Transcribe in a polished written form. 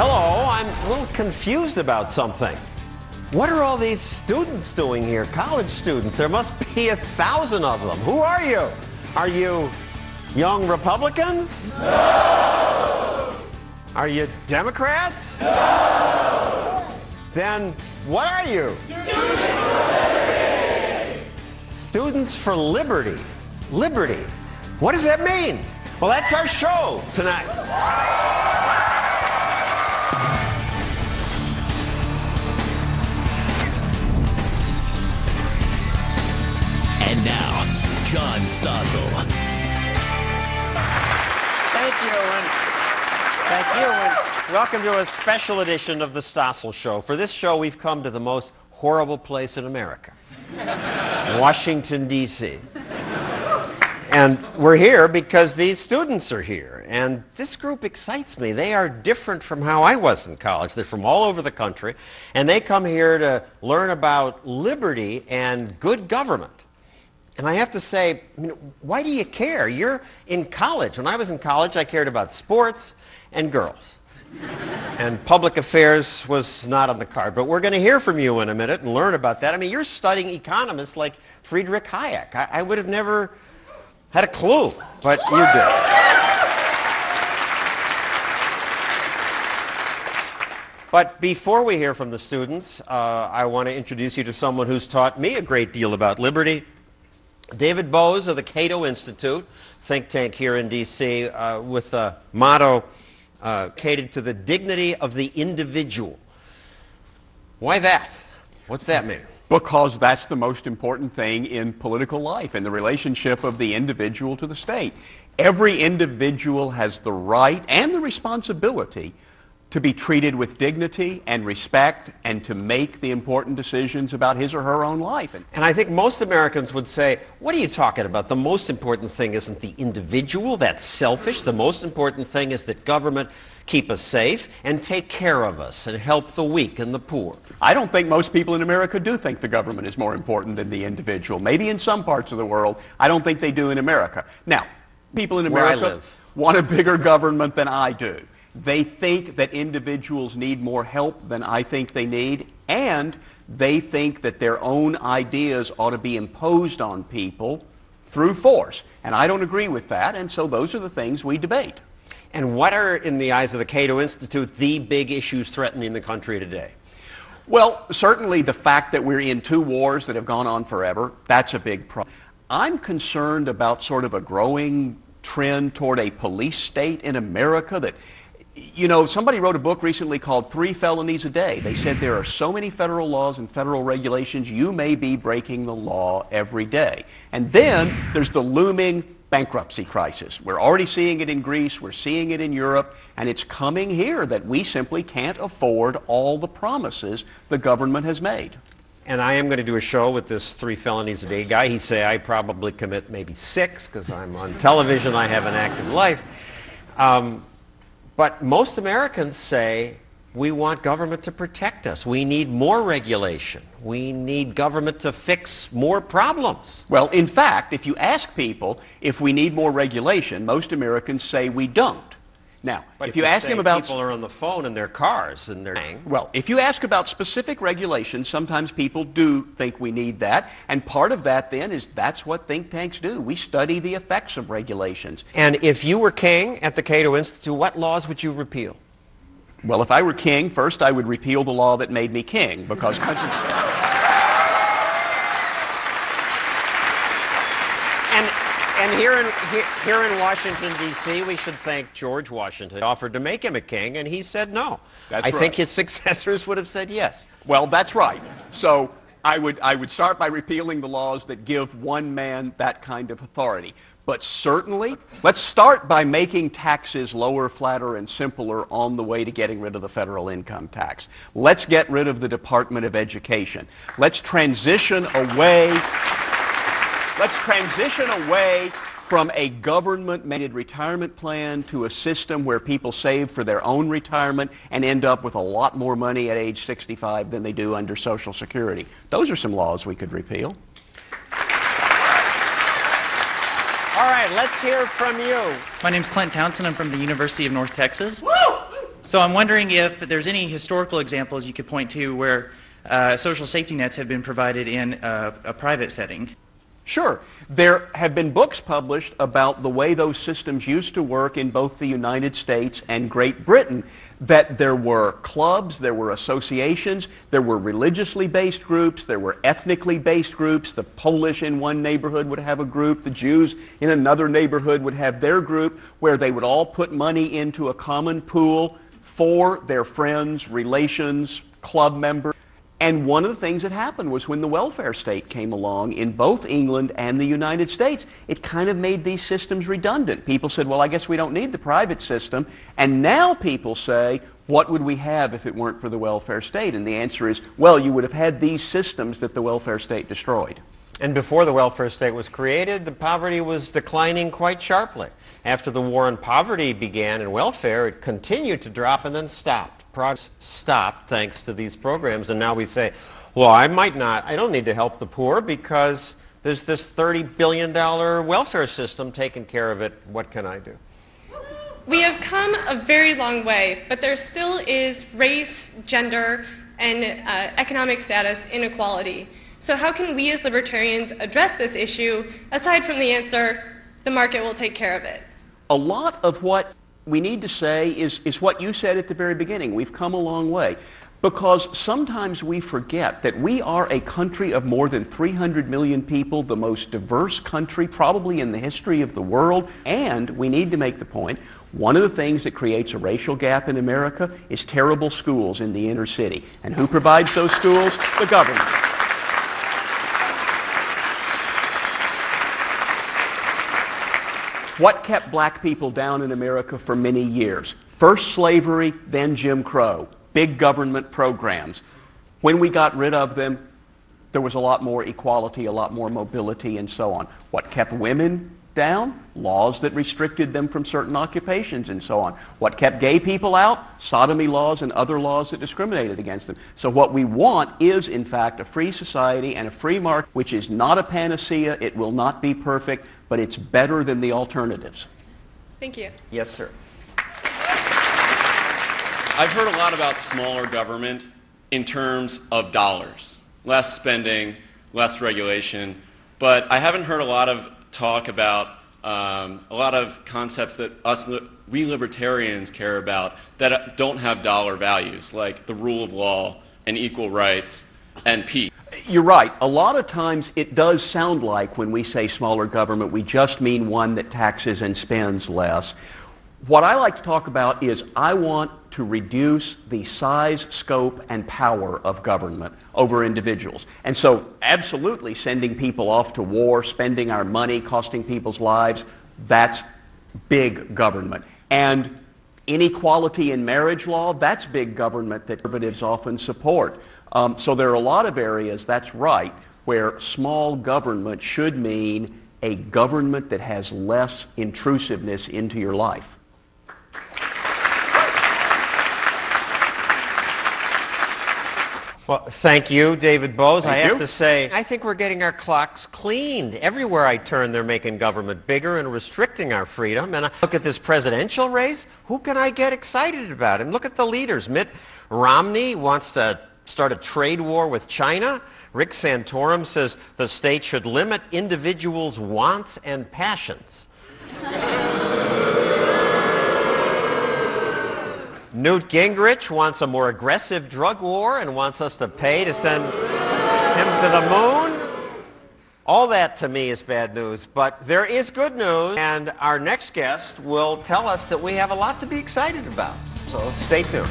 Hello, I'm a little confused about something. What are all these students doing here? College students. There must be 1,000 of them. Who are you? Are you young Republicans? No! Are you Democrats? No! Then what are you? Students for Liberty. Liberty. What does that mean? Well, that's our show tonight. And now, John Stossel. Thank you, and welcome to a special edition of the Stossel Show. For this show, we've come to the most horrible place in America, Washington, D.C. And we're here because these students are here, and this group excites me. They are different from how I was in college. They're from all over the country, and they come here to learn about liberty and good government. And I have to say, why do you care? You're in college. When I was in college, I cared about sports and girls. And public affairs was not on the card. But we're going to hear from you in a minute and learn about that. I mean, you're studying economists like Friedrich Hayek. I would have never had a clue, but you did. But before we hear from the students, I want to introduce you to someone who's taught me a great deal about liberty. David Bose of the Cato Institute, think tank here in D.C., with a motto catered to the dignity of the individual. Why that? What's that mean? Because that's the most important thing in political life, in the relationship of the individual to the state. Every individual has the right and the responsibility to be treated with dignity and respect and to make the important decisions about his or her own life. And I think most Americans would say, what are you talking about? The most important thing isn't the individual. That's selfish. The most important thing is that government keep us safe and take care of us and help the weak and the poor. I don't think most people in America do think the government is more important than the individual. Maybe in some parts of the world. I don't think they do in America. Now, people in America want a bigger government than I do. They think that individuals need more help than I think they need, and they think that their own ideas ought to be imposed on people through force. And I don't agree with that, and so those are the things we debate. And what are, in the eyes of the Cato Institute, the big issues threatening the country today? Well, certainly the fact that we're in two wars that have gone on forever, that's a big problem. I'm concerned about sort of a growing trend toward a police state in America that, you know, somebody wrote a book recently called 3 Felonies a Day. They said there are so many federal laws and federal regulations, you may be breaking the law every day. And then there's the looming bankruptcy crisis. We're already seeing it in Greece, we're seeing it in Europe, and it's coming here that we simply can't afford all the promises the government has made. And I am going to do a show with this 3 Felonies a Day guy. He say I probably commit maybe 6 because I'm on television, I have an active life. But most Americans say we want government to protect us. We need more regulation. We need government to fix more problems. Well, in fact, if you ask people if we need more regulation, most Americans say we don't. Now, but if you ask them about... people are on the phone in their cars and they're... Well, if you ask about specific regulations, sometimes people do think we need that. And part of that, then, is that's what think tanks do. We study the effects of regulations. And if you were king at the Cato Institute, what laws would you repeal? Well, if I were king, first I would repeal the law that made me king, because country... And here in Washington, D.C., we should thank George Washington. He offered to make him a king, and he said no. I think his successors would have said yes. Well, that's right. So I would start by repealing the laws that give one man that kind of authority. But certainly, let's start by making taxes lower, flatter, and simpler on the way to getting rid of the federal income tax. Let's get rid of the Department of Education. Let's transition away from a government-mandated retirement plan to a system where people save for their own retirement and end up with a lot more money at age 65 than they do under Social Security. Those are some laws we could repeal. All right, let's hear from you. My name's Clint Townsend. I'm from the University of North Texas. Woo! So I'm wondering if there's any historical examples you could point to where social safety nets have been provided in a private setting. Sure. There have been books published about the way those systems used to work in both the United States and Great Britain, that there were clubs, there were associations, there were religiously based groups, there were ethnically based groups. The Polish in one neighborhood would have a group, the Jews in another neighborhood would have their group, where they would all put money into a common pool for their friends, relations, club members. And one of the things that happened was when the welfare state came along in both England and the United States, it kind of made these systems redundant. People said, well, I guess we don't need the private system. And now people say, what would we have if it weren't for the welfare state? And the answer is, well, you would have had these systems that the welfare state destroyed. And before the welfare state was created, the poverty was declining quite sharply. After the war on poverty began and welfare, it continued to drop and then stopped. Progress stopped thanks to these programs, and now we say, well, I don't need to help the poor because there's this $30 billion welfare system taking care of it. What can I do? We have come a very long way, but there still is race, gender, and economic status inequality. So how can we as libertarians address this issue, aside from the answer, the market will take care of it? A lot of what we need to say is what you said at the very beginning. We've come a long way. Because sometimes we forget that we are a country of more than 300 million people, the most diverse country probably in the history of the world. And we need to make the point, one of the things that creates a racial gap in America is terrible schools in the inner city. And who provides those schools? The government. What kept black people down in America for many years? First slavery, then Jim Crow. Big government programs. When we got rid of them, there was a lot more equality, a lot more mobility, and so on. What kept women down? Laws that restricted them from certain occupations and so on. What kept gay people out? Sodomy laws and other laws that discriminated against them. So what we want is, in fact, a free society and a free market, which is not a panacea. It will not be perfect, but it's better than the alternatives. Thank you. Yes, sir. I've heard a lot about smaller government in terms of dollars. Less spending, less regulation, but I haven't heard a lot of talk about a lot of concepts that we libertarians care about that don't have dollar values, like the rule of law and equal rights and peace. You're right. A lot of times it does sound like when we say smaller government, we just mean one that taxes and spends less. What I like to talk about is I want to reduce the size, scope, and power of government over individuals. And so absolutely sending people off to war, spending our money, costing people's lives, that's big government. And inequality in marriage law, that's big government that conservatives often support. So there are a lot of areas, that's right, where small government should mean a government that has less intrusiveness into your life. Well, thank you, David Bose. Thank I have you. to say, I think we're getting our clocks cleaned. Everywhere I turn, they're making government bigger and restricting our freedom. And I look at this presidential race, who can I get excited about? And look at the leaders. Mitt Romney wants to start a trade war with China. Rick Santorum says the state should limit individuals' wants and passions. Newt Gingrich wants a more aggressive drug war and wants us to pay to send him to the moon. All that to me is bad news, but there is good news, and our next guest will tell us that we have a lot to be excited about. So stay tuned.